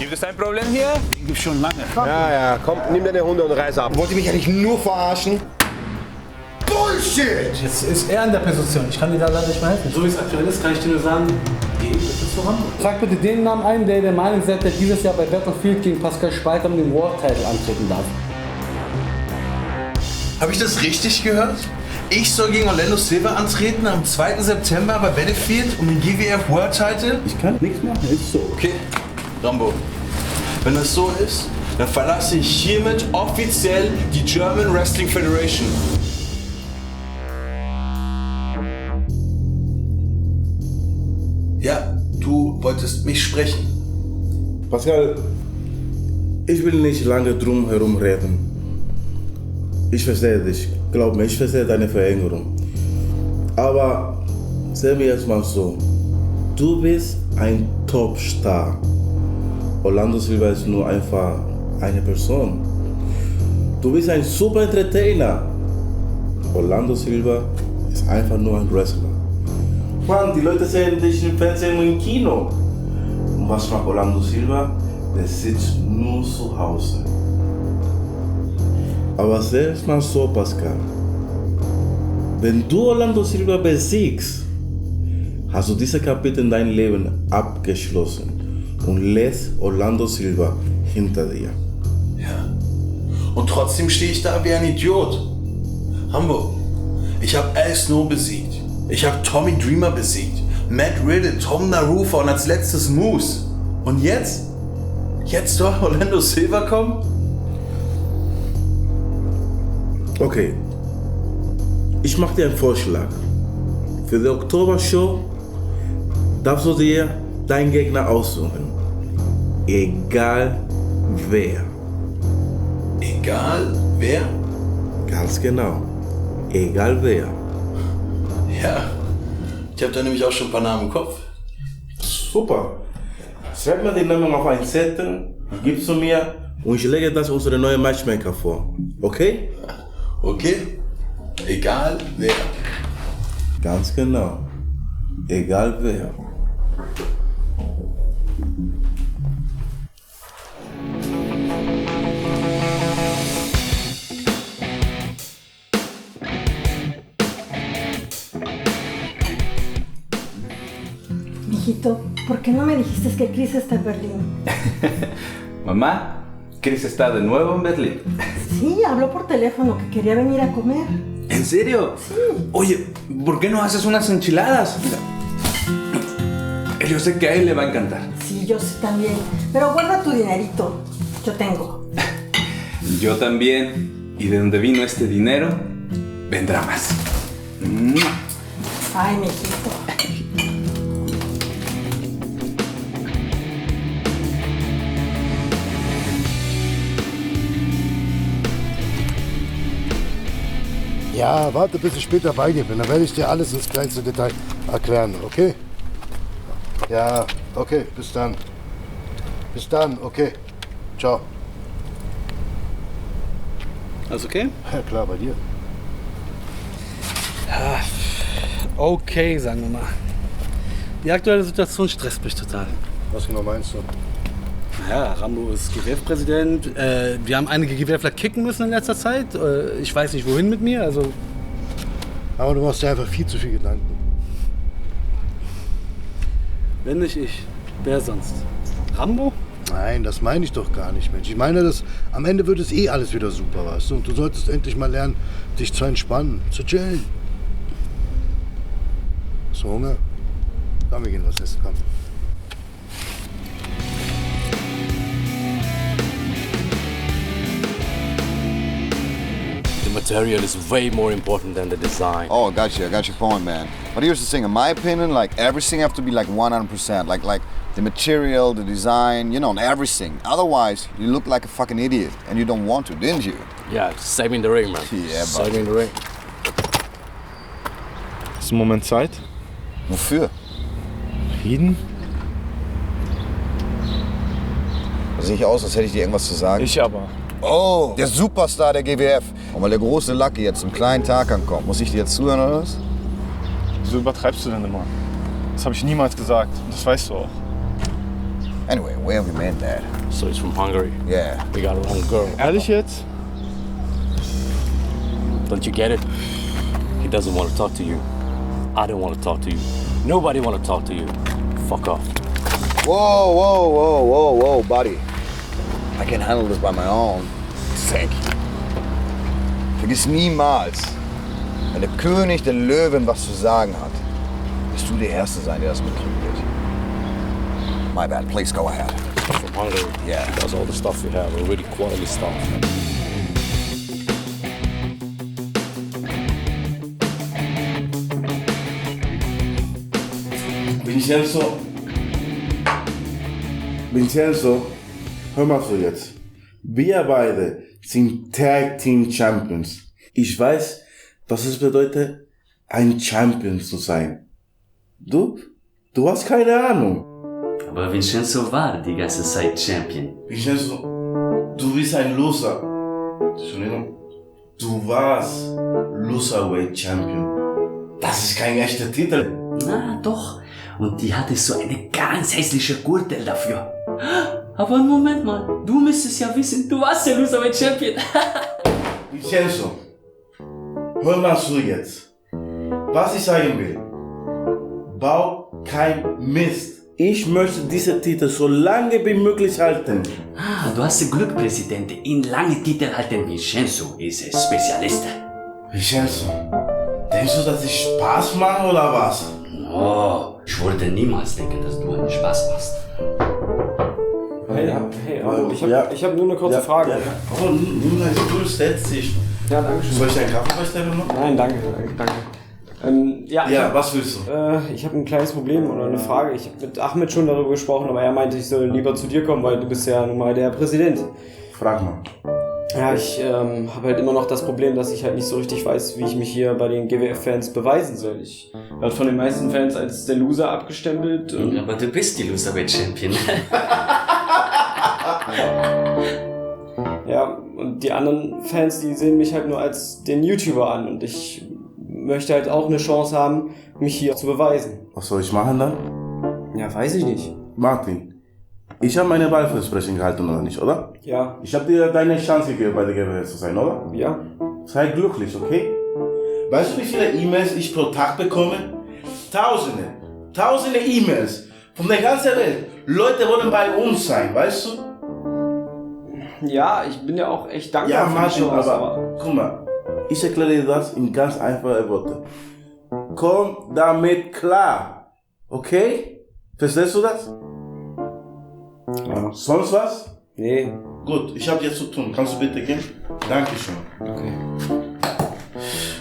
Gibt es ein Problem hier? Gibt schon lange. Ja, komm, nimm deine Hunde und reiß ab. Wollt ihr mich eigentlich nur verarschen? Bullshit! Jetzt ist er in der Position. Ich kann dir da leider nicht mehr helfen. So wie es aktuell ist, kann ich dir nur sagen, geh bitte zu Hamburg. Sag bitte den Namen ein, der Meinung ist, der dieses Jahr bei Battlefield gegen Pascal Speicher um den World Title antreten darf. Habe ich das richtig gehört? Ich soll gegen Orlando Silva antreten am 2. September bei Battlefield um den GWF World Title? Ich kann nichts machen, ist so. Okay, Rambo. Wenn das so ist, dann verlasse ich hiermit offiziell die German Wrestling Federation. Ja, du wolltest mich sprechen. Pascal, ich will nicht lange drum herum reden. Ich verstehe dich, glaub mir, ich verstehe deine Veränderung. Aber sehen wir jetzt mal so, du bist ein Topstar. Orlando Silva ist nur einfach eine Person. Du bist ein super Entertainer. Orlando Silva ist einfach nur ein Wrestler. Mann, die Leute sehen dich im Fernsehen und im Kino. Und was macht Orlando Silva? Der sitzt nur zu Hause. Aber selbst mal so, Pascal. Wenn du Orlando Silva besiegst, hast du dieses Kapitel in deinem Leben abgeschlossen und lässt Orlando Silva hinter dir. Ja. Und trotzdem stehe ich da wie ein Idiot. Hamburg. Ich habe Al Snow besiegt. Ich habe Tommy Dreamer besiegt. Matt Riddle, Tom Narufa und als letztes Moose. Und jetzt? Jetzt soll Orlando Silva kommen? Okay. Ich mache dir einen Vorschlag. Für die Oktober-Show darfst du dir deinen Gegner aussuchen. Egal wer. Egal wer? Ganz genau. Egal wer. Ja. Ich habe da nämlich auch schon ein paar Namen im Kopf. Super. Schreib mir den Namen auf einen Zettel, gib zu mir und ich lege das unsere neue Matchmaker vor. Okay? Okay. Egal wer. Ganz genau. Egal wer. Mijito, ¿por qué no me dijiste que Chris está en Berlín? Mamá, Chris está de nuevo en Berlín. Sí, habló por teléfono que quería venir a comer. ¿En serio? Sí. Oye, ¿por qué no haces unas enchiladas? Yo sé que a él le va a encantar. Sí, yo sí también. Pero guarda tu dinerito. Yo tengo. Yo también. Y de donde vino este dinero, vendrá más. Ay, mijito. Ja, warte, bis ich später bei dir bin. Dann werde ich dir alles ins kleinste Detail erklären, okay? Ja, okay, bis dann. Bis dann, okay. Ciao. Alles okay? Ja, klar, bei dir. Okay, sagen wir mal. Die aktuelle Situation stresst mich total. Was genau meinst du? Ja, Rambo ist GWF-Präsident. Wir haben einige GWFler kicken müssen in letzter Zeit. Ich weiß nicht, wohin mit mir. Also Aber du machst dir einfach viel zu viel Gedanken. wenn nicht ich, wer sonst? Rambo? Nein, das meine ich doch gar nicht, Mensch. Ich meine, am Ende wird es eh alles wieder super, weißt du? Und du solltest endlich mal lernen, dich zu entspannen, zu chillen. Hast du Hunger? Komm, wir gehen was essen, komm. The material is way more important than the design. Oh, I got your point, man. But here's the thing, in my opinion, like everything have to be like 100%. Like the material, the design, you know, and everything. Otherwise, you look like a fucking idiot, and you don't want to, didn't you? Yeah, saving the ring, man. Yeah, Saving the ring. Hast du einen Moment Zeit? Wofür? Frieden? Das sehe ich aus, als hätte ich dir irgendwas zu sagen. Ich aber. Oh, der Superstar der GWF. Und weil der große Lucky jetzt zum kleinen Tag ankommt, muss ich dir jetzt zuhören, oder was? Wieso übertreibst du denn immer? Das habe ich niemals gesagt und das weißt du auch. Anyway, where have you met that? So he's from Hungary. Yeah. We got our own girl. Ehrlich jetzt? Don't you get it? He doesn't want to talk to you. I don't want to talk to you. Nobody want to talk to you. Fuck off. Whoa, buddy. I can handle this by my own. Thank you. Vergiss niemals, wenn der König der Löwen was zu sagen hat, wirst du der Erste sein, der das mitkriegen wird. My bad, please go ahead. From Hungary. Yeah. That's all the stuff we have. Really quality stuff. Vincenzo, hör mal zu jetzt. Wir beide sind Tag Team Champions. Ich weiß, was es bedeutet, ein Champion zu sein. Du hast keine Ahnung. Aber Vincenzo war die ganze Zeit Champion. Vincenzo, du bist ein Loser. Entschuldigung. Du warst Loserweight Champion. Das ist kein echter Titel. Na doch. Und die hatte so eine ganz hässliche Gürtel dafür. Aber Moment mal, du müsstest ja wissen, du warst der Loserweight Champion. Vincenzo, hör mal zu jetzt. Was ich sagen will, bau kein Mist. Ich möchte diese Titel so lange wie möglich halten. Du hast Glück, Präsident. In lange Titel halten Vincenzo ist ein Spezialist. Vincenzo, denkst du, dass ich Spaß mache oder was? Oh, ich würde niemals denken, dass du einen Spaß machst. Ich hab nur eine kurze Frage. Ja. Oh, nimm deinen Stuhl, setz dich. Ja, danke schön. Soll ich einen Kaffee bestellen noch? Nein, danke. Was willst du? Ich habe ein kleines Problem oder eine Frage. Ich habe mit Ahmed schon darüber gesprochen, aber er meinte, ich soll lieber zu dir kommen, weil du bist ja nun mal der Präsident. Frag mal. Ja, ich habe halt immer noch das Problem, dass ich halt nicht so richtig weiß, wie ich mich hier bei den GWF-Fans beweisen soll. Ich werde von den meisten Fans als der Loser abgestempelt. Aber du bist die Loserweight Champion. Ja, und die anderen Fans, die sehen mich halt nur als den YouTuber an und ich möchte halt auch eine Chance haben, mich hier zu beweisen. Was soll ich machen dann? Ja, weiß ich nicht. Martin, ich habe meine Wahlversprechen gehalten, oder nicht, oder? Ja. Ich habe dir deine Chance gegeben, bei der GWF zu sein, oder? Ja. Sei glücklich, okay? Weißt du, wie viele E-Mails ich pro Tag bekomme? Tausende E-Mails von der ganzen Welt. Leute wollen bei uns sein, weißt du? Ja, ich bin ja auch echt dankbar Ja, für die Martin, Chance, aber guck mal, ich erkläre dir das in ganz einfachen Worten. Komm damit klar, okay? Verstehst du das? Ja. Sonst was? Nee. Gut, ich habe jetzt zu tun. Kannst du bitte gehen? Dankeschön. Okay.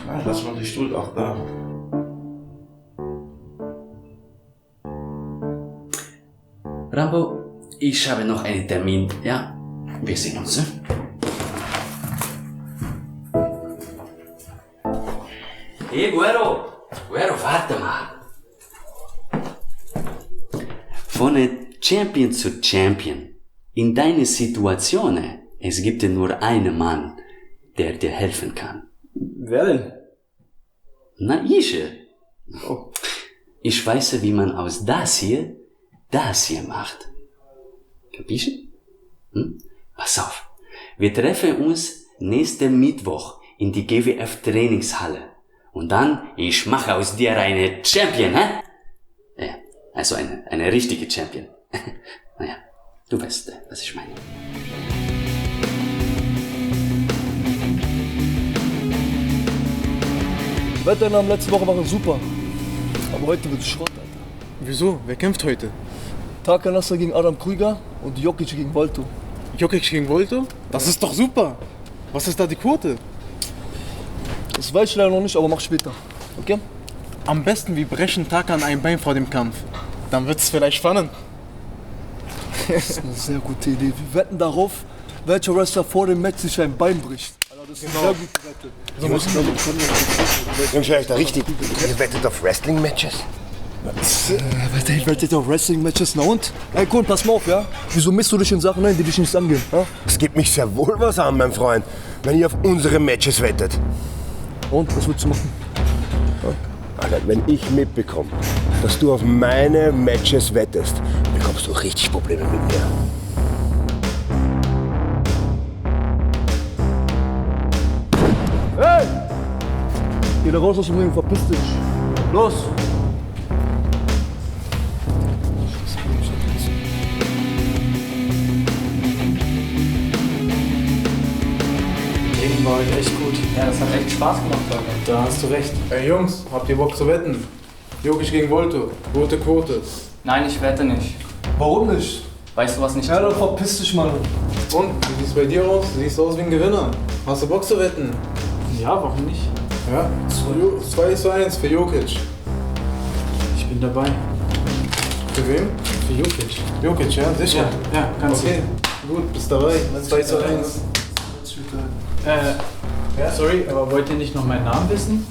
Na, lass mal die Stuhl auch da. Rambo, ich habe noch einen Termin, ja? Wir sehen uns, ne? Hey, Guero, warte mal. Von Champion zu Champion. In deiner Situation, es gibt nur einen Mann, der dir helfen kann. Wer denn? Na, ich. Oh. Ich weiß, wie man aus das hier macht. Kapische? Pass auf. Wir treffen uns nächsten Mittwoch in die GWF-Trainingshalle. Und dann, ich mache aus dir eine Champion, hä? Ja, also eine richtige Champion. Naja, du weißt, was ich meine. Die Wetteinnahmen letzte Woche waren super. Aber heute wird es Schrott, Alter. Wieso? Wer kämpft heute? Tarkan Nasser gegen Adam Krüger und Jokic gegen Volto. Jokic gegen Volto? Das ist doch super. Was ist da die Quote? Das weiß ich leider noch nicht, aber mach später. Okay? Am besten wir brechen Tarkan ein Bein vor dem Kampf. Dann wird es vielleicht spannend. Das ist eine sehr gute Idee. Wir wetten darauf, welcher Wrestler vor dem Match sich ein Bein bricht. Alter, das ist eine sehr gute Wette. Jungs, vielleicht da richtig. Ihr wettet auf Wrestling-Matches? Ich wette auf Wrestling-Matches, na und? Ey, cool, pass mal auf, ja? Wieso misst du dich in Sachen ein, die dich nicht angehen? Ja? Es gibt mich sehr wohl was an, mein Freund, wenn ihr auf unsere Matches wettet. Und, was willst du machen? Alter, wenn ich mitbekomme, dass du auf meine Matches wettest, bekomme bekommst du richtig Probleme mit mir. Hey! Geh da raus aus dem Ring, verpiss dich. Los! War heute echt gut. Ja, das hat echt Spaß gemacht heute. Da hast du recht. Ey Jungs, habt ihr Bock zu wetten? Jokic gegen Volto. Gute Quote. Nein, ich wette nicht. Warum nicht? Weißt du was nicht? Ja, dann verpiss dich mal. Und, wie sieht's bei dir aus? Du siehst aus wie ein Gewinner. Hast du Bock zu wetten? Ja, warum nicht? Ja? 2:1 für Jokic. Ich bin dabei. Für wen? Für Jokic. Jokic, ja? Sicher? Ja, ganz okay. Gut, bist dabei. 2:1. Ja, sorry, aber wollt ihr nicht noch meinen Namen wissen?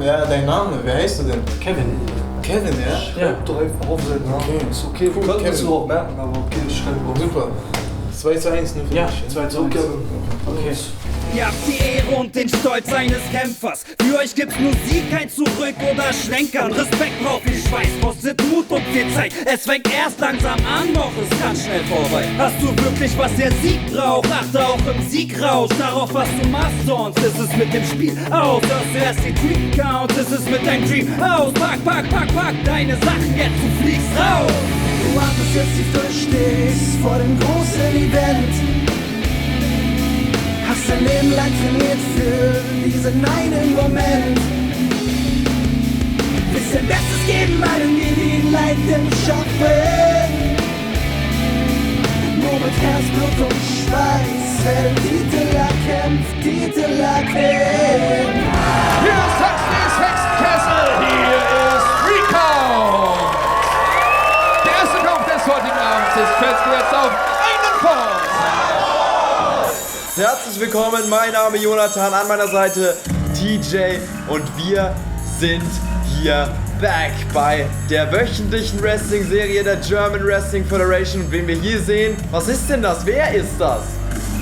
Ja, dein Name. Wer heißt du denn? Kevin. Kevin, ja? Schreib doch einfach auf seinen Namen. Okay. Ist okay, wir können das auch merken, aber okay, ich schreibe auf. Super. 2:1 nur für Ja, dich. 2:1. Okay. Ihr habt die Ehre und den Stolz eines Kämpfers. Für euch gibt's nur Sieg, kein Zurück oder Schlenkern. Respekt braucht viel Schweiß, kostet Mut und viel Zeit. Es fängt erst langsam an, doch es kann schnell vorbei. Hast du wirklich, was der Sieg braucht? Achte auch im Siegrausch darauf, was du machst, sonst ist es mit dem Spiel aus. Hörst du erst den Tweet Count, ist es mit deinem Dream aus. Pack deine Sachen jetzt, du fliegst raus. Du wartest jetzt, die du stehst vor dem großen Event. Hast dein Leben lang trainiert für diesen einen Moment. Willst dein Bestes geben, weil du mir die Leiden schaffen. Nur mit Herzblut und Schweiß werden Titel erkämpft, Titel erkämpft. Hier ist Huxleys Hexenkessel, hier ist Recount. Der erste Kampf des heutigen Abends ist festgesetzt auf einen Punkt. Herzlich willkommen, mein Name ist Jonathan, an meiner Seite TJ und wir sind hier back bei der wöchentlichen Wrestling-Serie der German Wrestling Federation. Und wen wir hier sehen, was ist denn das? Wer ist das?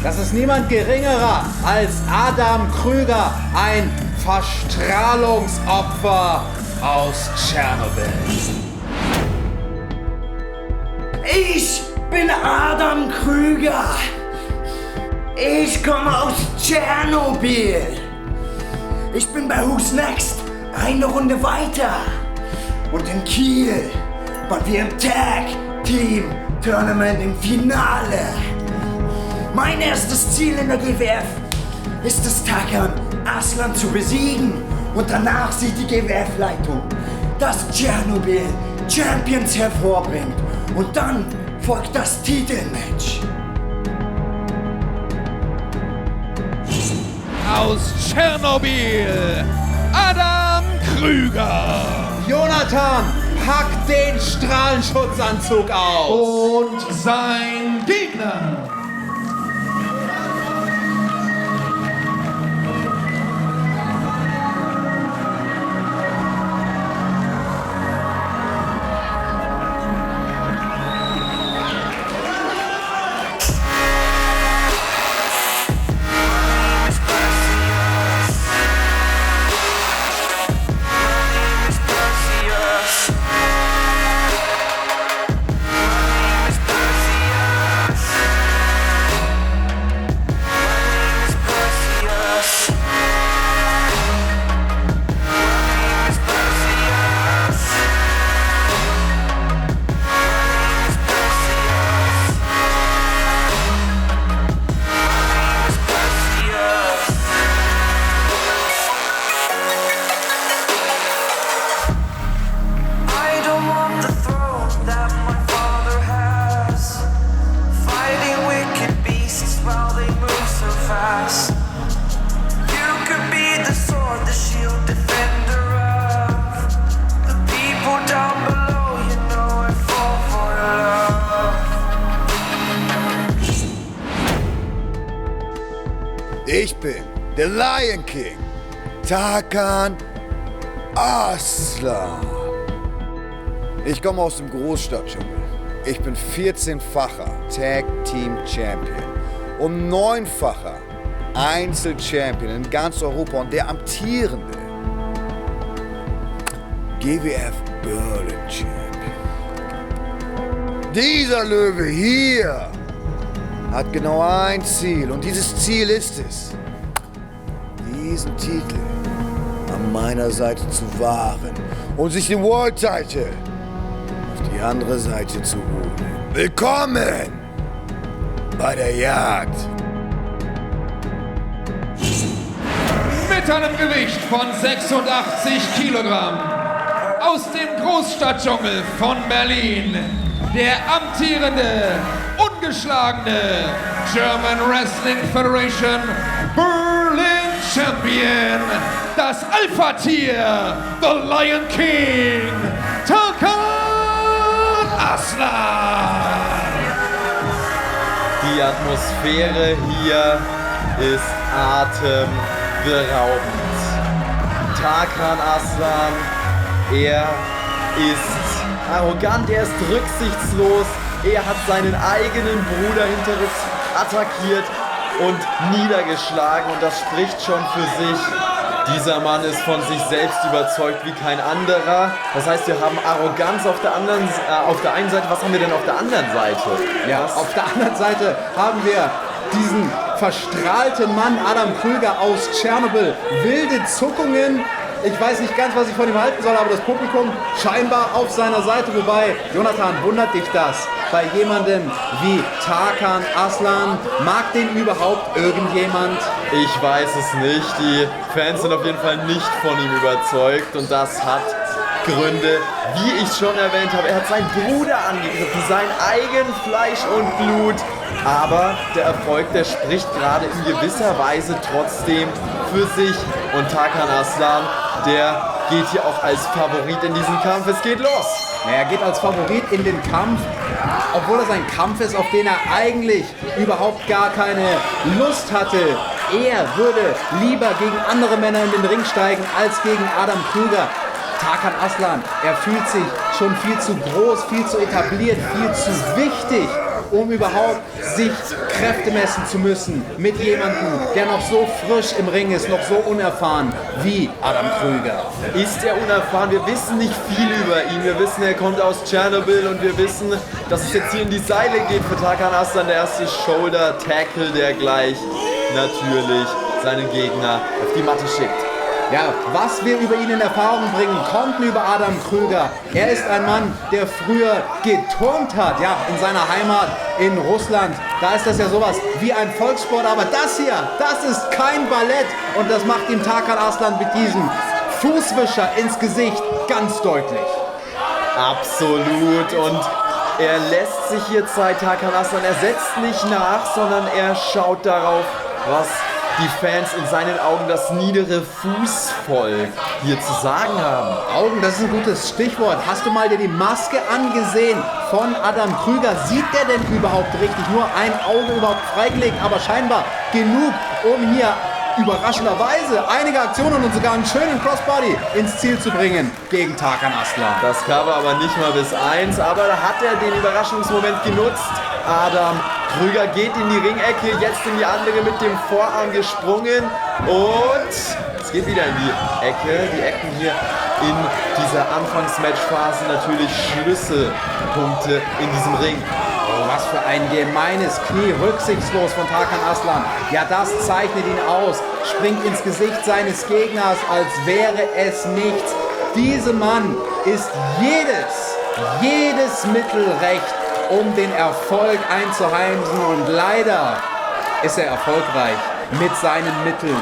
Das ist niemand geringerer als Adam Krüger, ein Verstrahlungsopfer aus Tschernobyl. Ich bin Adam Krüger. Ich komme aus Tschernobyl. Ich bin bei Who's Next eine Runde weiter. Und in Kiel waren wir im Tag Team Tournament im Finale. Mein erstes Ziel in der GWF ist es, Takan Aslan zu besiegen. Und danach sieht die GWF-Leitung, dass Tschernobyl Champions hervorbringt. Und dann folgt das Titelmatch. Aus Tschernobyl, Adam Krüger. Jonathan, pack den Strahlenschutzanzug aus. Und sein Gegner. Ich bin der Lion King, Takan Aslan. Ich komme aus dem Großstadtdschungel. Ich bin 14-facher Tag Team Champion und 9-facher Einzel-Champion in ganz Europa und der amtierende GWF Berlin Champion. Dieser Löwe hier hat genau ein Ziel und dieses Ziel ist es, diesen Titel an meiner Seite zu wahren und sich den World Title auf die andere Seite zu holen. Willkommen bei der Jagd. Mit einem Gewicht von 86 Kilogramm aus dem Großstadtdschungel von Berlin, der amtierende, ungeschlagene German Wrestling Federation Berlin Champion, das Alpha-Tier, the Lion King, Tarkan Aslan. Die Atmosphäre hier ist atemberaubend. Tarkan Aslan, er ist arrogant, er ist rücksichtslos, er hat seinen eigenen Bruder hinterrücks attackiert und niedergeschlagen und das spricht schon für sich. Dieser Mann ist von sich selbst überzeugt wie kein anderer. Das heißt, wir haben Arroganz auf der einen Seite. Was haben wir denn auf der anderen Seite? Ja, auf der anderen Seite haben wir diesen verstrahlten Mann Adam Krüger aus Tschernobyl. Wilde Zuckungen. Ich weiß nicht ganz, was ich von ihm halten soll, aber das Publikum scheinbar auf seiner Seite. Wobei, Jonathan, wundert dich das? Bei jemandem wie Tarkan Aslan, mag den überhaupt irgendjemand? Ich weiß es nicht. Die Fans sind auf jeden Fall nicht von ihm überzeugt und das hat Gründe. Wie ich schon erwähnt habe, er hat seinen Bruder angegriffen, sein eigen Fleisch und Blut. Aber der Erfolg, der spricht gerade in gewisser Weise trotzdem für sich. Und Tarkan Aslan, der geht hier auch als Favorit in diesen Kampf. Es geht los! Er geht als Favorit in den Kampf, obwohl das ein Kampf ist, auf den er eigentlich überhaupt gar keine Lust hatte. Er würde lieber gegen andere Männer in den Ring steigen, als gegen Adam Krüger. Tarkan Aslan, er fühlt sich schon viel zu groß, viel zu etabliert, viel zu wichtig, um überhaupt sich Kräfte messen zu müssen mit jemandem, der noch so frisch im Ring ist, noch so unerfahren wie Adam Krüger. Ist er unerfahren? Wir wissen nicht viel über ihn. Wir wissen, er kommt aus Tschernobyl und wir wissen, dass es jetzt hier in die Seile geht für Tarkan Aslan. Der erste Shoulder-Tackle, der gleich natürlich seinen Gegner auf die Matte schickt. Ja, was wir über ihn in Erfahrung bringen konnten über Adam Krüger. Er ist ein Mann, der früher geturnt hat, ja, in seiner Heimat in Russland. Da ist das ja sowas wie ein Volkssport, aber das hier, das ist kein Ballett. Und das macht ihm Tarkan Aslan mit diesem Fußwischer ins Gesicht ganz deutlich. Absolut, und er lässt sich hier Zeit, Tarkan Aslan. Er setzt nicht nach, sondern er schaut darauf, was die Fans in seinen Augen, das niedere Fußvolk, hier zu sagen haben. Augen, das ist ein gutes Stichwort. Hast du mal dir die Maske angesehen von Adam Krüger? Sieht der denn überhaupt richtig? Nur ein Auge überhaupt freigelegt, aber scheinbar genug, um hier überraschenderweise einige Aktionen und sogar einen schönen Crossbody ins Ziel zu bringen gegen Tarkan Aslan. Das Cover aber nicht mal bis 1, aber da hat er den Überraschungsmoment genutzt. Adam Krüger geht in die Ringecke, jetzt in die andere mit dem Vorarm gesprungen und es geht wieder in die Ecke. Die Ecken hier in dieser Anfangsmatchphase natürlich Schlüsselpunkte in diesem Ring. Oh, was für ein gemeines Knie, rücksichtslos von Tarkan Aslan. Ja, das zeichnet ihn aus, springt ins Gesicht seines Gegners, als wäre es nichts. Diesem Mann ist jedes Mittel recht, um den Erfolg einzuheimsen, und leider ist er erfolgreich mit seinen Mitteln.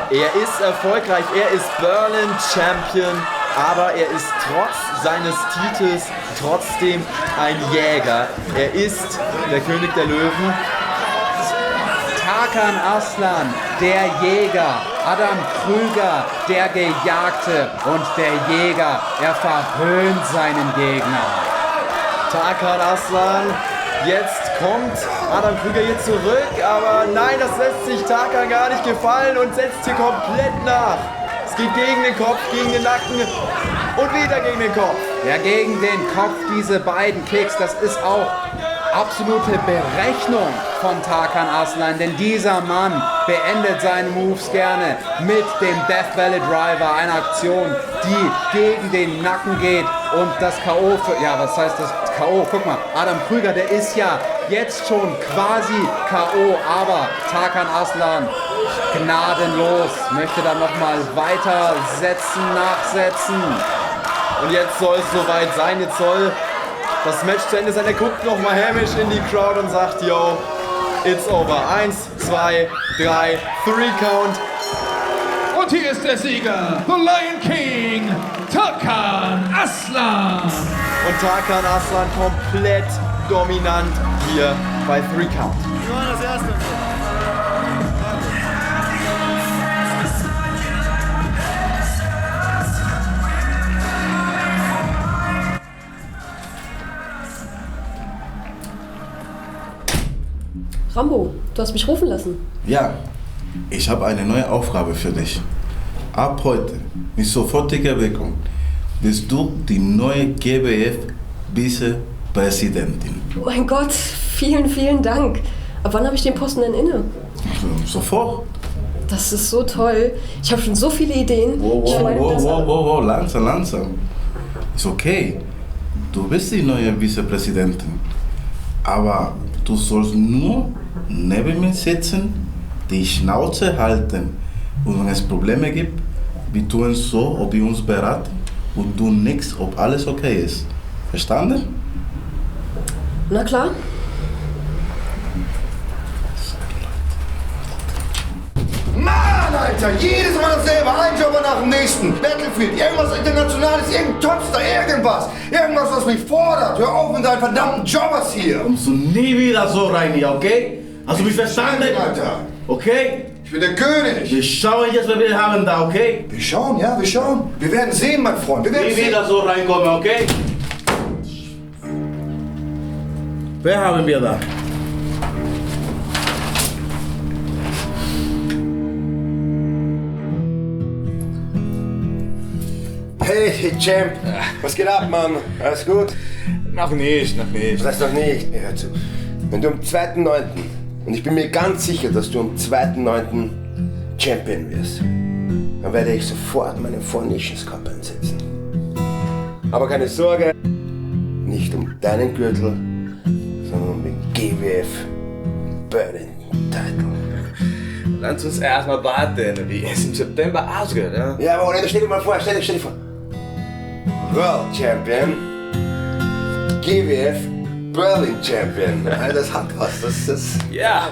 Er ist erfolgreich, er ist Berlin Champion, aber er ist trotz seines Titels trotzdem ein Jäger. Er ist der König der Löwen. Tarkan Aslan, der Jäger. Adam Krüger, der Gejagte. Und der Jäger, er verhöhnt seinen Gegner. Tarkan Aslan, jetzt kommt Adam Krüger hier zurück, aber nein, das lässt sich Tarkan gar nicht gefallen und setzt hier komplett nach. Es geht gegen den Kopf, gegen den Nacken und wieder gegen den Kopf. Ja, gegen den Kopf, diese beiden Kicks, das ist auch absolute Berechnung von Tarkan Aslan, denn dieser Mann beendet seine Moves gerne mit dem Death Valley Driver, eine Aktion, die gegen den Nacken geht und das K.O. K.O. Guck mal, Adam Krüger, der ist ja jetzt schon quasi K.O., aber Tarkan Aslan gnadenlos, möchte dann nochmal weitersetzen, nachsetzen. Und jetzt soll es soweit sein, jetzt soll das Match zu Ende sein. Er guckt nochmal hämisch in die Crowd und sagt, yo, it's over. 1, 2, 3, 3 Count. Und hier ist der Sieger, The Lion King, Tarkan Aslan. Und Tarkan Aslan komplett dominant hier bei 3 Count. Wir waren das Erste. Rambo, du hast mich rufen lassen. Ja, ich habe eine neue Aufgabe für dich. Ab heute, mit sofortiger Wirkung, bist du die neue GWF-Vizepräsidentin. Oh mein Gott, vielen, vielen Dank. Ab wann habe ich den Posten denn inne? Sofort. Das ist so toll. Ich habe schon so viele Ideen. Wow, langsam. Ist okay. Du bist die neue Vizepräsidentin. Aber du sollst nur neben mir sitzen, die Schnauze halten. Und wenn es Probleme gibt, wir tun es so, ob wir uns beraten und du nix, ob alles okay ist. Verstanden? Na klar. Mann, Alter, jedes Mal dasselbe, ein Jobber nach dem nächsten. Battlefield, irgendwas Internationales, irgendein Topstar, irgendwas. Irgendwas, was mich fordert. Hör auf mit deinen verdammten Jobbers hier. Kommst du nie wieder so rein hier, okay? Hast du mich verstanden? Alter. Okay? Ich bin der König. Wir schauen jetzt, wer wir haben da, okay? Wir schauen, ja, wir schauen. Wir werden sehen, mein Freund. Wir werden Nie wieder so reinkommen, okay? Wer haben wir da? Hey, Champ. Was geht ab, Mann? Alles gut? Noch nicht. Was heißt noch nicht? Hey, hör zu. Wenn du am 2.9. und ich bin mir ganz sicher, dass du am 2.9. Champion wirst, dann werde ich sofort meinen Four Nations Cup einsetzen. Aber keine Sorge, nicht um deinen Gürtel, sondern um den GWF Burning Title. Lass uns erstmal warten, wie es im September ausgeht, ja? Ja, aber stell dir mal vor, stell dir vor. World Champion, GWF Berlin Champion. Das hat was, das ist... Ja.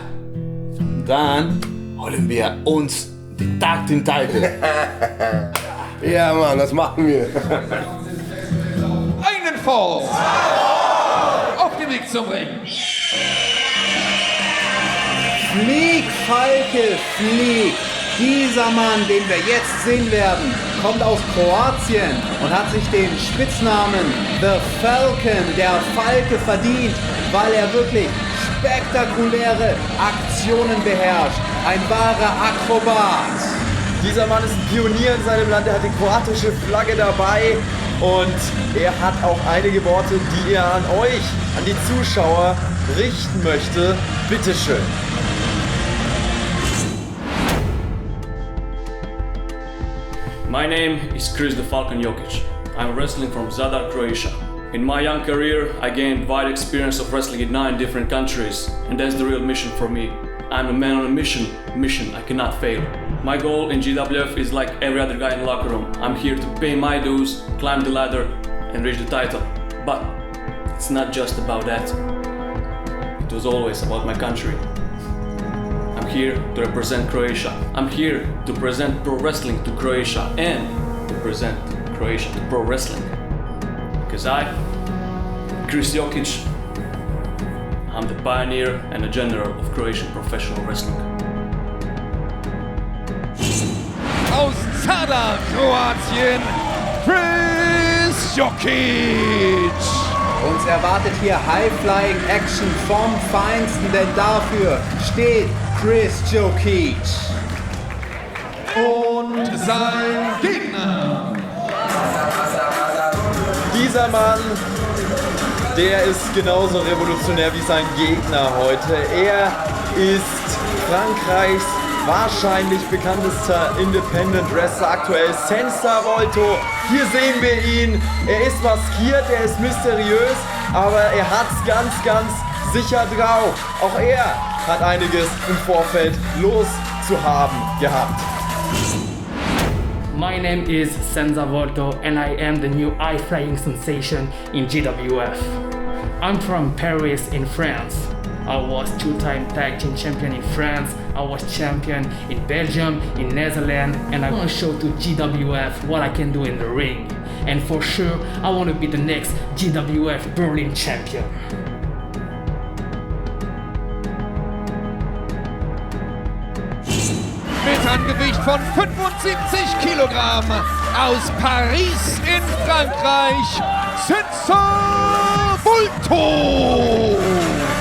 Dann holen wir uns den Tag Team Title. Ja, Mann, das machen wir. Einen Fall auf dem Weg zum Ring. Flieg, Falke, flieg! Dieser Mann, den wir jetzt sehen werden, kommt aus Kroatien und hat sich den Spitznamen The Falcon, der Falke, verdient, weil er wirklich spektakuläre Aktionen beherrscht. Ein wahrer Akrobat. Dieser Mann ist ein Pionier in seinem Land, er hat die kroatische Flagge dabei und er hat auch einige Worte, die er an euch, an die Zuschauer richten möchte. Bitteschön. My name is Chris the Falcon Jokic. I'm wrestling from Zadar, Croatia. In my young career, I gained wide experience of wrestling in 9 different countries, and that's the real mission for me. I'm a man on a mission I cannot fail. My goal in GWF is like every other guy in the locker room. I'm here to pay my dues, climb the ladder, and reach the title. But it's not just about that. It was always about my country. I'm here to represent Croatia. I'm here to present pro wrestling to Croatia and to present Croatia to pro wrestling. Because I, Chris Jokic, I'm the pioneer and the general of Croatian professional wrestling. Aus Zadar, Kroatien, Chris Jokic. Uns erwartet hier High-Flying-Action vom Feinsten, denn dafür steht Chris Jokic. Und sein Gegner. Dieser Mann, der ist genauso revolutionär wie sein Gegner heute. Er ist Frankreichs wahrscheinlich bekanntester Independent Wrestler aktuell, Senza Volto. Hier sehen wir ihn. Er ist maskiert, er ist mysteriös, aber er hat's ganz, ganz sicher drauf. Auch er hat einiges im Vorfeld loszuhaben gehabt. My name is Senza Volto and I am the new eye-flying sensation in GWF. I'm from Paris in France. I was two-time tag team champion in France, I was champion in Belgium, in Netherlands, and I want to show to GWF what I can do in the ring. And for sure, I want to be the next GWF Berlin champion. Mit einem Gewicht von 75 Kilogramm aus Paris in Frankreich, Senza Volto!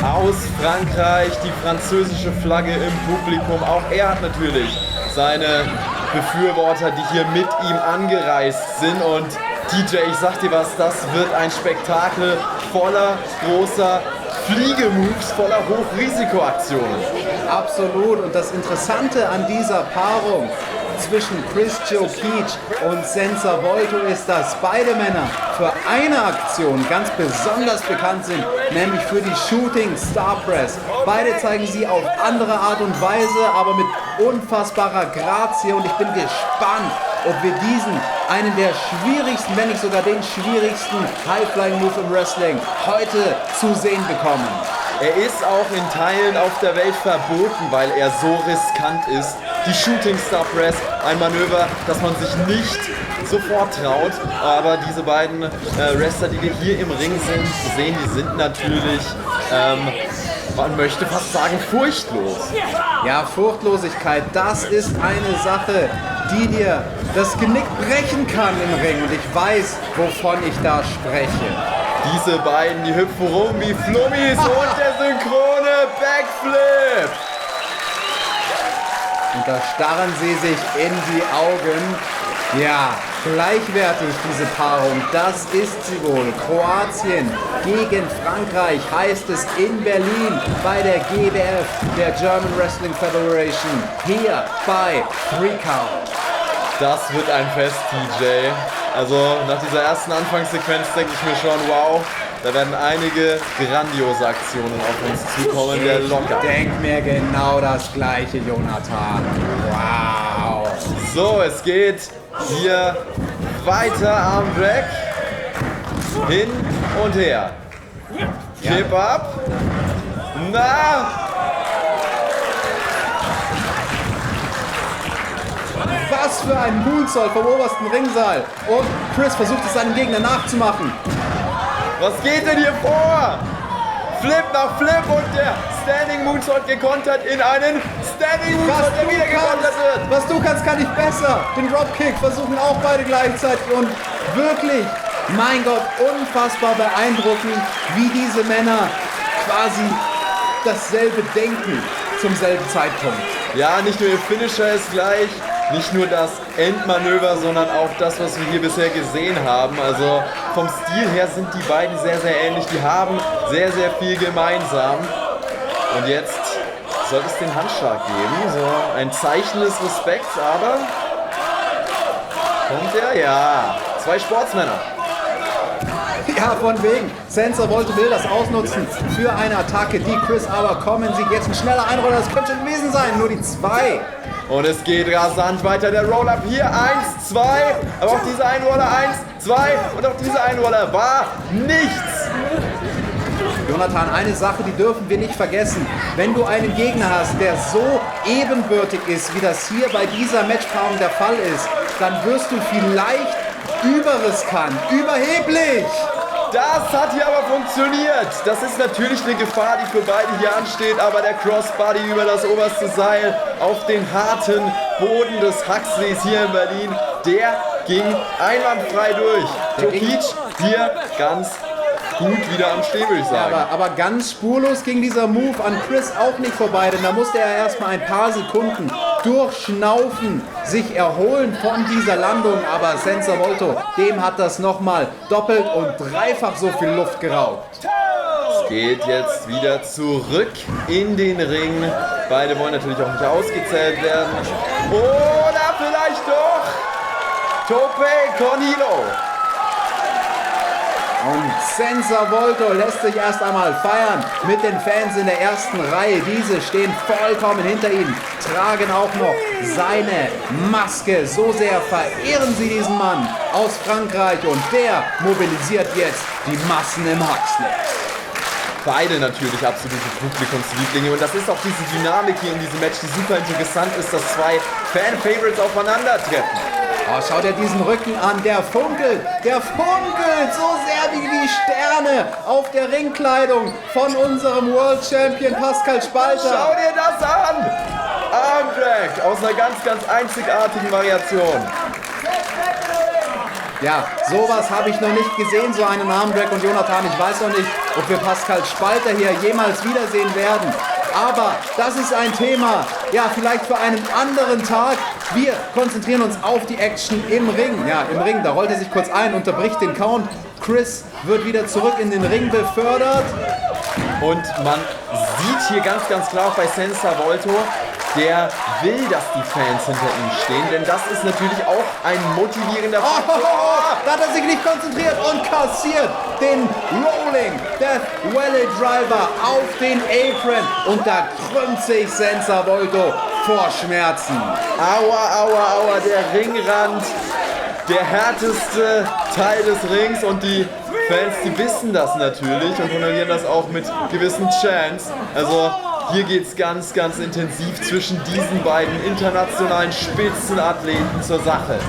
Aus Frankreich, die französische Flagge im Publikum. Auch er hat natürlich seine Befürworter, die hier mit ihm angereist sind. Und DJ, ich sag dir was, das wird ein Spektakel voller großer Fliegemoves, voller Hochrisikoaktionen. Absolut. Und das Interessante an dieser Paarung zwischen Chris Joe Peach und Senza Volto ist, dass beide Männer für eine Aktion ganz besonders bekannt sind, nämlich für die Shooting Star Press. Beide zeigen sie auf andere Art und Weise, aber mit unfassbarer Grazie, und ich bin gespannt, ob wir diesen, einen der schwierigsten, wenn nicht sogar den schwierigsten High-Flying-Move im Wrestling heute zu sehen bekommen. Er ist auch in Teilen auf der Welt verboten, weil er so riskant ist. Die Shooting Star Press, ein Manöver, das man sich nicht sofort traut. Aber diese beiden Wrestler, die wir hier im Ring sehen, die sind natürlich, man möchte fast sagen, furchtlos. Ja, Furchtlosigkeit, das ist eine Sache, die dir das Genick brechen kann im Ring. Und ich weiß, wovon ich da spreche. Diese beiden, die hüpfen rum wie Flummis und der synchrone Backflip. Und da starren sie sich in die Augen. Ja, gleichwertig diese Paarung, das ist sie wohl. Kroatien gegen Frankreich heißt es in Berlin bei der GWF, der German Wrestling Federation, hier bei 3 Count. Das wird ein Fest, TJ. Also nach dieser ersten Anfangssequenz denke ich mir schon, wow, da werden einige grandiose Aktionen auf uns zukommen. Der locker. Ich denke mir genau das Gleiche, Jonathan. Wow. So, es geht hier weiter am Rack. Hin und her. Kip up. Na! Was für ein Moonsault vom obersten Ringsaal. Und Chris versucht es seinem Gegner nachzumachen. Was geht denn hier vor? Flip nach Flip und der Standing Moonsault gekontert in einen Standing Moonsault, der wieder gekontert wird. Was du kannst, kann ich besser. Den Dropkick versuchen auch beide gleichzeitig. Und wirklich, mein Gott, unfassbar beeindruckend, wie diese Männer quasi dasselbe denken zum selben Zeitpunkt. Ja, nicht nur ihr Finisher ist gleich, nicht nur das Endmanöver, sondern auch das, was wir hier bisher gesehen haben. Also vom Stil her sind die beiden sehr, sehr ähnlich. Die haben sehr, sehr viel gemeinsam. Und jetzt soll es den Handschlag geben. So ein Zeichen des Respekts, aber kommt er? Ja, 2 Sportsmänner. Ja, von wegen. Senza will das ausnutzen für eine Attacke, die Chris aber kommen sieht. Jetzt ein schneller Einroller, das könnte schon gewesen sein. Nur die 2. Und es geht rasant weiter. Der Roll-Up hier. 1, 2. Aber auch dieser Einroller. 1, 2. Und auch dieser Einroller war nichts. Jonathan, eine Sache, die dürfen wir nicht vergessen. Wenn du einen Gegner hast, der so ebenbürtig ist, wie das hier bei dieser Matchpaarung der Fall ist, dann wirst du vielleicht überriskant, überheblich. Das hat hier aber funktioniert. Das ist natürlich eine Gefahr, die für beide hier ansteht, aber der Crossbody über das oberste Seil auf den harten Boden des Huxleys hier in Berlin, der ging einwandfrei durch. Joe Peach hier ganz gut wieder am Stehen, würde ich sagen. Ja, aber ganz spurlos ging dieser Move an Chris auch nicht vorbei, denn da musste er erstmal ein paar Sekunden durchschnaufen, sich erholen von dieser Landung, aber Senza Volto, dem hat das nochmal doppelt und dreifach so viel Luft geraubt. geht jetzt wieder zurück in den Ring. Beide wollen natürlich auch nicht ausgezählt werden. Oder vielleicht doch Tope con Hilo. Und Senza Volto lässt sich erst einmal feiern mit den Fans in der ersten Reihe. Diese stehen vollkommen hinter ihm, tragen auch noch seine Maske. So sehr verehren sie diesen Mann aus Frankreich und der mobilisiert jetzt die Massen im Huxley. Beide natürlich absolute Publikumslieblinge und das ist auch diese Dynamik hier in diesem Match, die super interessant ist, dass zwei Fan-Favorites aufeinandertreffen. Oh, schaut er diesen Rücken an, der funkelt so sehr wie die Sterne auf der Ringkleidung von unserem World Champion Pascal Spalter. Schau dir das an! Armdrag aus einer ganz, ganz einzigartigen Variation. Ja, sowas habe ich noch nicht gesehen, so einen Armdrag, und Jonathan, ich weiß noch nicht, ob wir Pascal Spalter hier jemals wiedersehen werden. Aber das ist ein Thema, ja, vielleicht für einen anderen Tag. Wir konzentrieren uns auf die Action im Ring. Ja, im Ring, da rollt er sich kurz ein, unterbricht den Count. Chris wird wieder zurück in den Ring befördert. Und man sieht hier ganz, ganz klar auch bei Senza Volto, der will, dass die Fans hinter ihm stehen, denn das ist natürlich auch ein motivierender Faktor. Da hat er sich nicht konzentriert und kassiert den Rolling Death Valley Driver auf den Apron. Und da krümmt sich Senza Volto vor Schmerzen. Aua, aua, aua, der Ringrand, der härteste Teil des Rings, und die Fans, die wissen das natürlich und honorieren das auch mit gewissen Chants. Also hier geht es ganz, ganz intensiv zwischen diesen beiden internationalen Spitzenathleten zur Sache.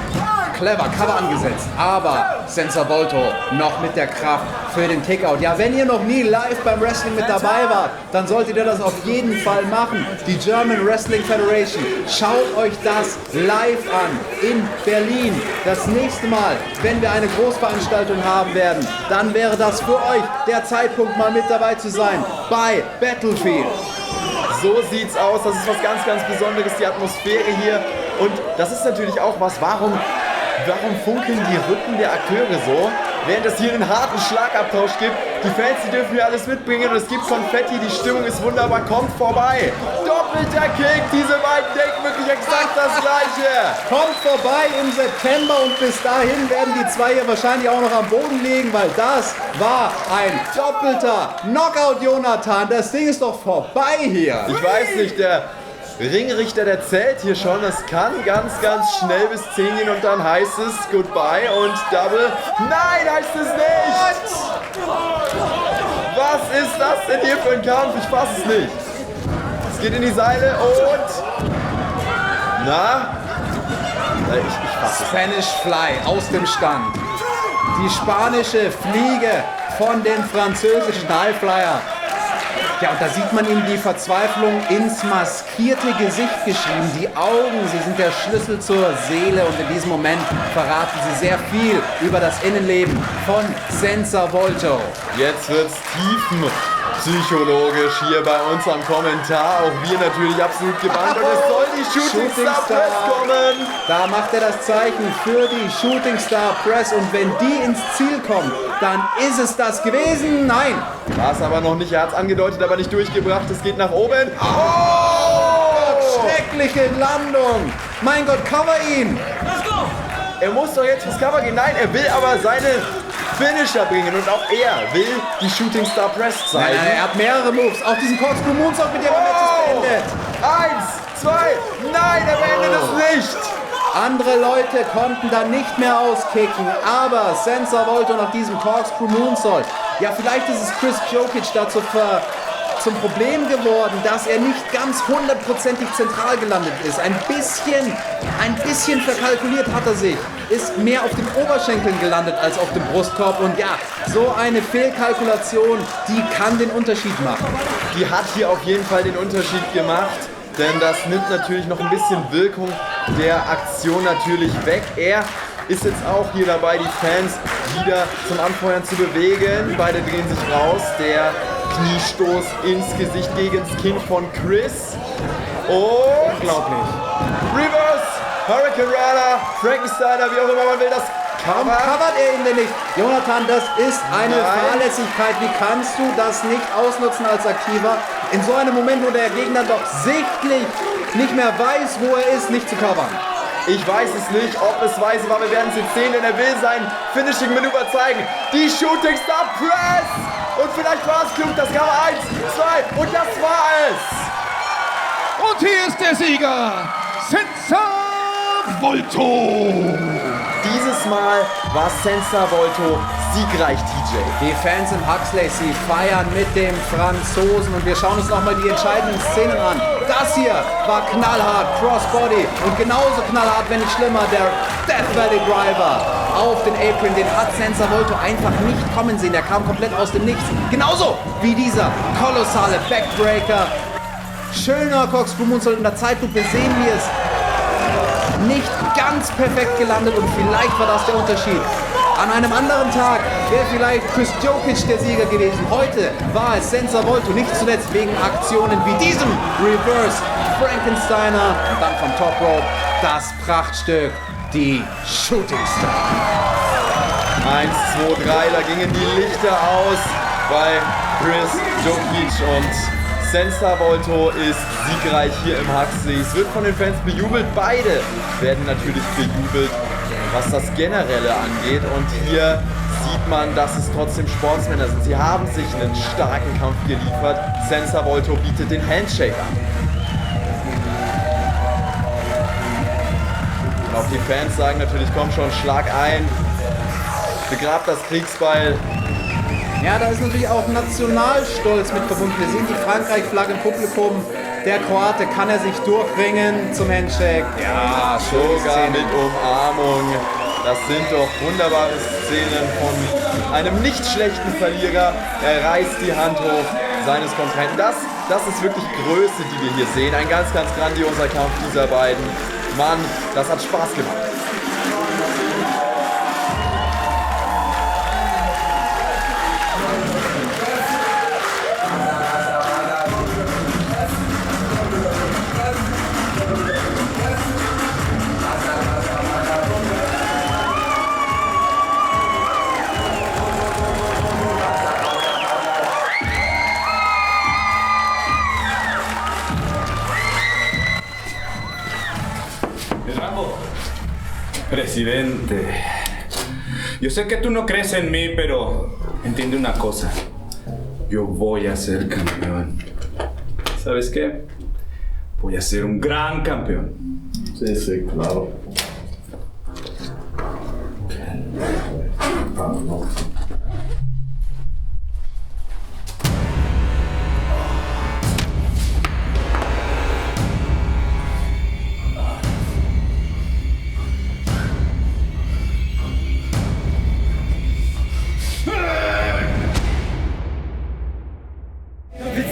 Clever, Cover angesetzt, aber Senza Volto noch mit der Kraft für den Kickout. Ja, wenn ihr noch nie live beim Wrestling mit dabei wart, dann solltet ihr das auf jeden Fall machen. Die German Wrestling Federation, schaut euch das live an in Berlin. Das nächste Mal, wenn wir eine Großveranstaltung haben werden, dann wäre das für euch der Zeitpunkt, mal mit dabei zu sein bei Battlefield. So sieht's aus, das ist was ganz, ganz Besonderes, die Atmosphäre hier. Und das ist natürlich auch was, warum funkeln die Rücken der Akteure so, während es hier einen harten Schlagabtausch gibt. Die Fans, die dürfen hier alles mitbringen und es gibt Konfetti, die Stimmung ist wunderbar, kommt vorbei. Doppelter Kick, diese beiden denken wirklich exakt das Gleiche. Kommt vorbei im September und bis dahin werden die zwei hier wahrscheinlich auch noch am Boden liegen, weil das war ein doppelter Knockout, Jonathan. Das Ding ist doch vorbei hier. Ich weiß nicht, der Ringrichter, der zählt hier schon. Es kann ganz, ganz schnell bis 10 gehen und dann heißt es Goodbye und Double. Nein, heißt es nicht! Was ist das denn hier für ein Kampf? Ich fass es nicht. Es geht in die Seile und... Na? Ich fass es. Spanish Fly aus dem Stand. Die spanische Fliege von den französischen Highflyer. Ja, und da sieht man ihm die Verzweiflung ins maskierte Gesicht geschrieben. Die Augen, sie sind der Schlüssel zur Seele und in diesem Moment verraten sie sehr viel über das Innenleben von Senza Volto. Jetzt wird's tiefenpsychologisch hier bei uns am Kommentar. Auch wir natürlich absolut gebannt. Und es soll die Shooting Star Press kommen. Da macht er das Zeichen für die Shooting Star Press. Und wenn die ins Ziel kommt, dann ist es das gewesen. Nein. War es aber noch nicht. Er hat es angedeutet, aber nicht durchgebracht. Es geht nach oben. Oh! Schreckliche Landung. Mein Gott, cover ihn. Er muss doch jetzt fürs Cover gehen. Nein, er will aber seine Finisher bringen. Und auch er will die Shooting Star Press zeigen. Nein, er hat mehrere Moves. Auch diesen Corkscrew Moonsault, mit dem er Matches beendet. 1, 2, nein, er beendet es nicht. Andere Leute konnten dann nicht mehr auskicken, aber Senza Volto nach diesem Corkscrew Moonsault. Ja, vielleicht ist es Chris Jokic dazu zum Problem geworden, dass er nicht ganz 100%ig zentral gelandet ist. Ein bisschen verkalkuliert hat er sich. Ist mehr auf den Oberschenkeln gelandet als auf dem Brustkorb. Und ja, so eine Fehlkalkulation, die kann den Unterschied machen. Die hat hier auf jeden Fall den Unterschied gemacht. Denn das nimmt natürlich noch ein bisschen Wirkung der Aktion natürlich weg. Er ist jetzt auch hier dabei, die Fans wieder zum Anfeuern zu bewegen. Beide drehen sich raus. Der Kniestoß ins Gesicht gegen das Kinn von Chris. Und unglaublich. Reverse Hurricane Rana, Frankensteiner, wie auch immer man will, das Warum covert er ihn denn nicht? Jonathan, das ist eine Fahrlässigkeit. Wie kannst du das nicht ausnutzen als Aktiver? In so einem Moment, wo der Gegner doch sichtlich nicht mehr weiß, wo er ist, nicht zu covern. Ich weiß es nicht, ob es weise war. Wir werden es jetzt sehen, denn er will sein Finishing-Manöver zeigen. Die Shooting Star Press. Und vielleicht war es klug. Das Cover 1, 2 und das war es. Und hier ist der Sieger, Senza Volto. Dieses Mal war Senza Volto siegreich, TJ. Die Fans im Huxley, sie feiern mit dem Franzosen und wir schauen uns nochmal die entscheidenden Szenen an. Das hier war knallhart, Crossbody und genauso knallhart, wenn nicht schlimmer, der Death Valley Driver auf den Apron. Den hat Senza Volto einfach nicht kommen sehen, der kam komplett aus dem Nichts. Genauso wie dieser kolossale Backbreaker. Schöner Corkscrew Moonsault in der Zeitlupe sehen wir es. Nicht ganz perfekt gelandet und vielleicht war das der Unterschied. An einem anderen Tag wäre vielleicht Chris Jokic der Sieger gewesen. Heute war es Senza Volto, nicht zuletzt wegen Aktionen wie diesem Reverse Frankensteiner und dann vom Top Rope das Prachtstück, die Shooting Star. 1, 2, 3, da gingen die Lichter aus bei Chris Jokic und Senza Volto ist siegreich hier im Huxley. Es wird von den Fans bejubelt. Beide werden natürlich bejubelt, was das Generelle angeht. Und hier sieht man, dass es trotzdem Sportsmänner sind. Sie haben sich einen starken Kampf geliefert. Senza Volto bietet den Handshake an. Und auch die Fans sagen natürlich, komm schon, schlag ein. Begrab das Kriegsbeil. Ja, da ist natürlich auch Nationalstolz mit verbunden. Wir sehen die Frankreich-Flagge im Publikum. Der Kroate, kann er sich durchringen zum Handshake? Ja, sogar mit Umarmung. Das sind doch wunderbare Szenen von einem nicht schlechten Verlierer. Er reißt die Hand hoch seines Kontrahenten. Das ist wirklich Größe, die wir hier sehen. Ein ganz, ganz grandioser Kampf dieser beiden. Mann, das hat Spaß gemacht. Presidente, yo sé que tú no crees en mí, pero entiende una cosa. Yo voy a ser campeón. ¿Sabes qué? Voy a ser un gran campeón. Sí, sí, claro.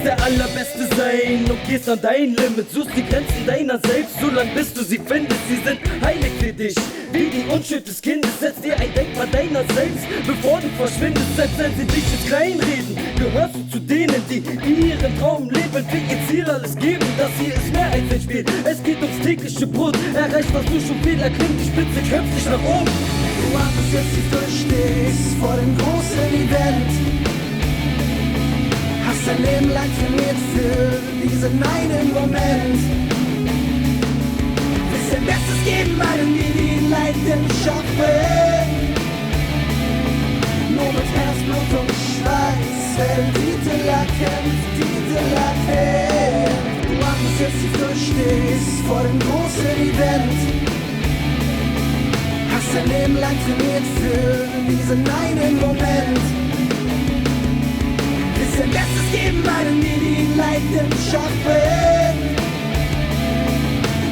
Der Allerbeste sein und gehst an dein Limit, suchst die Grenzen deiner selbst, solange bis du sie findest. Sie sind heilig für dich, wie die Unschuld des Kindes. Setz dir ein Denkmal deiner selbst, bevor du verschwindest. Selbst wenn sie dich jetzt kleinreden, gehörst du zu denen, die ihren Traum leben, für ihr Ziel alles geben. Das hier ist mehr als ein Spiel, es geht ums tägliche Brot. Erreicht, was du schon viel, erklimmt die Spitze, kämpft dich nach oben. Du wartest jetzt, wie du stehst vor dem großen Event. Hast dein Leben lang trainiert für diesen einen Moment. Willst dein Bestes geben, weil du nie die Leidenschaft bist. Nur mit Herzblut und Schweiß, wer den Titel erkämpft, Titel erkämpft. Du wartest jetzt, wie du stehst vor dem großen Event. Hast dein Leben lang trainiert für diesen einen Moment. Dein Bestes geben, weil du nie die Leidenschaft bist.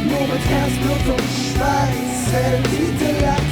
Nur mit Herzblut und Schweiß, wer den Titel erkämpft.